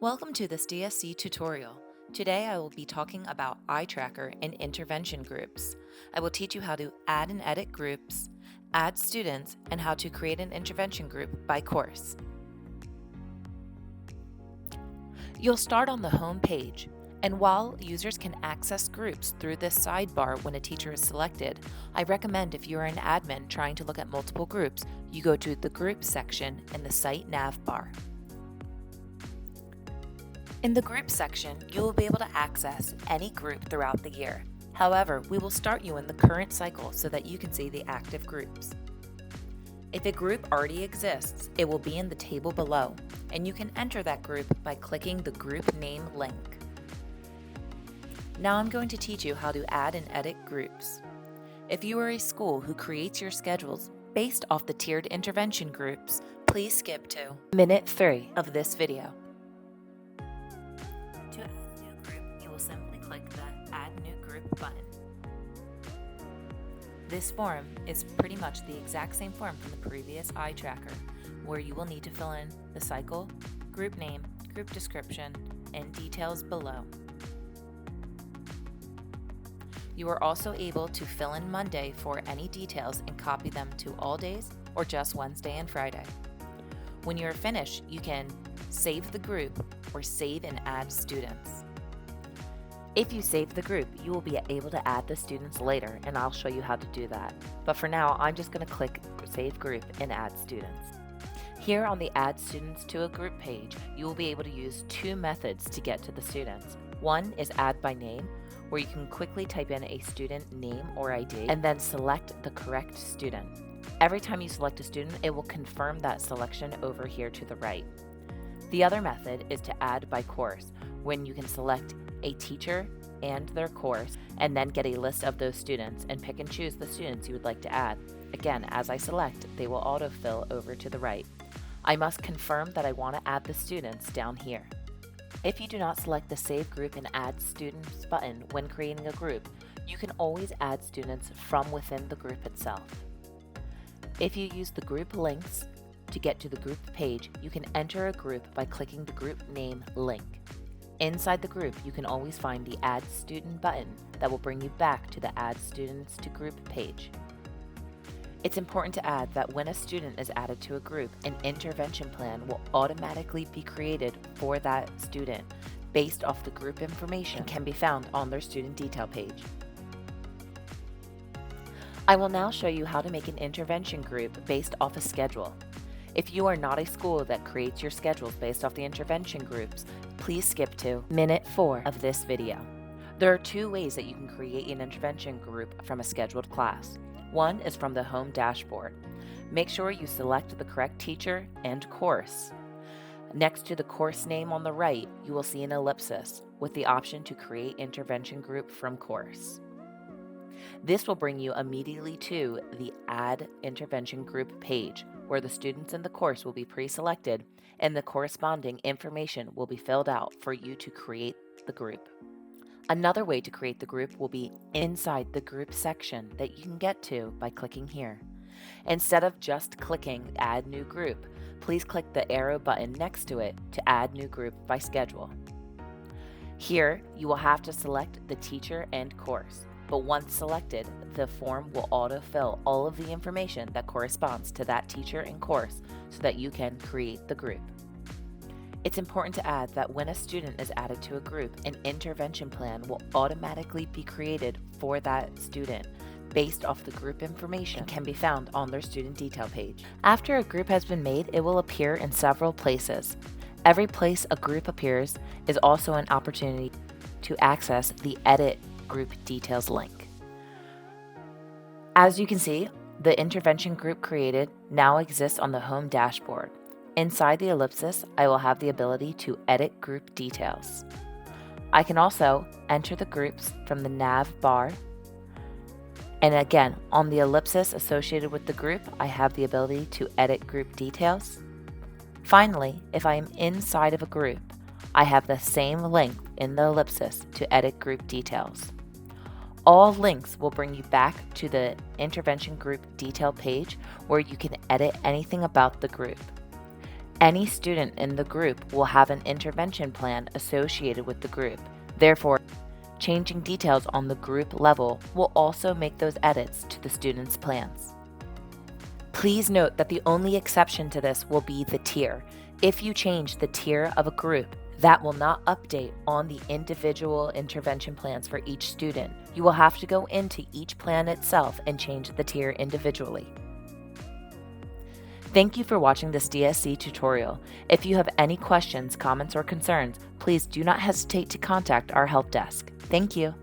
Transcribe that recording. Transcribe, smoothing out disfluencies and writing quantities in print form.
Welcome to this DSC tutorial. Today I will be talking about iTracker and intervention groups. I will teach you how to add and edit groups, add students, and how to create an intervention group by course. You'll start on the home page, and while users can access groups through this sidebar when a teacher is selected, I recommend if you are an admin trying to look at multiple groups, you go to the Groups section in the site nav bar. In the Groups section, you will be able to access any group throughout the year. However, we will start you in the current cycle so that you can see the active groups. If a group already exists, it will be in the table below, and you can enter that group by clicking the group name link. Now I'm going to teach you how to add and edit groups. If you are a school who creates your schedules based off the tiered intervention groups, please skip to minute 3 of this video. To add a new group, you will simply click the Add New Group button. This form is pretty much the exact same form from the previous iTracker, where you will need to fill in the cycle, group name, group description, and details below. You are also able to fill in Monday for any details and copy them to all days or just Wednesday and Friday. When you are finished, you can save the group or save and add students. If you save the group, you will be able to add the students later, and I'll show you how to do that. But for now, I'm just going to click Save Group and Add Students. Here on the Add Students to a Group page, you will be able to use two methods to get to the students. One is Add by Name, where you can quickly type in a student name or ID and then select the correct student. Every time you select a student, it will confirm that selection over here to the right. The other method is to add by course, when you can select a teacher and their course and then get a list of those students and pick and choose the students you would like to add. Again, as I select, they will autofill over to the right. I must confirm that I want to add the students down here. If you do not select the Save Group and Add Students button when creating a group, you can always add students from within the group itself. If you use the group links to get to the group page, you can enter a group by clicking the group name link. Inside the group, you can always find the Add Student button that will bring you back to the Add Students to Group page. It's important to add that when a student is added to a group, an intervention plan will automatically be created for that student based off the group information and can be found on their student detail page. I will now show you how to make an intervention group based off a schedule. If you are not a school that creates your schedules based off the intervention groups, please skip to minute 4 of this video. There are two ways that you can create an intervention group from a scheduled class. One is from the home dashboard. Make sure you select the correct teacher and course. Next to the course name on the right, you will see an ellipsis with the option to create intervention group from course. This will bring you immediately to the Add Intervention Group page, where the students in the course will be pre-selected and the corresponding information will be filled out for you to create the group. Another way to create the group will be inside the group section that you can get to by clicking here. Instead of just clicking Add New Group, please click the arrow button next to it to add new group by schedule. Here, you will have to select the teacher and course, but once selected, the form will autofill all of the information that corresponds to that teacher and course so that you can create the group. It's important to add that when a student is added to a group, an intervention plan will automatically be created for that student based off the group information and can be found on their student detail page. After a group has been made, it will appear in several places. Every place a group appears is also an opportunity to access the Edit Group Details link. As you can see, the intervention group created now exists on the home dashboard. Inside the ellipsis, I will have the ability to edit group details. I can also enter the groups from the nav bar. And again, on the ellipsis associated with the group, I have the ability to edit group details. Finally, if I am inside of a group, I have the same link in the ellipsis to edit group details. All links will bring you back to the intervention group detail page where you can edit anything about the group. Any student in the group will have an intervention plan associated with the group. Therefore, changing details on the group level will also make those edits to the student's plans. Please note that the only exception to this will be the tier. If you change the tier of a group, that will not update on the individual intervention plans for each student. You will have to go into each plan itself and change the tier individually. Thank you for watching this DSC tutorial. If you have any questions, comments, or concerns, please do not hesitate to contact our help desk. Thank you.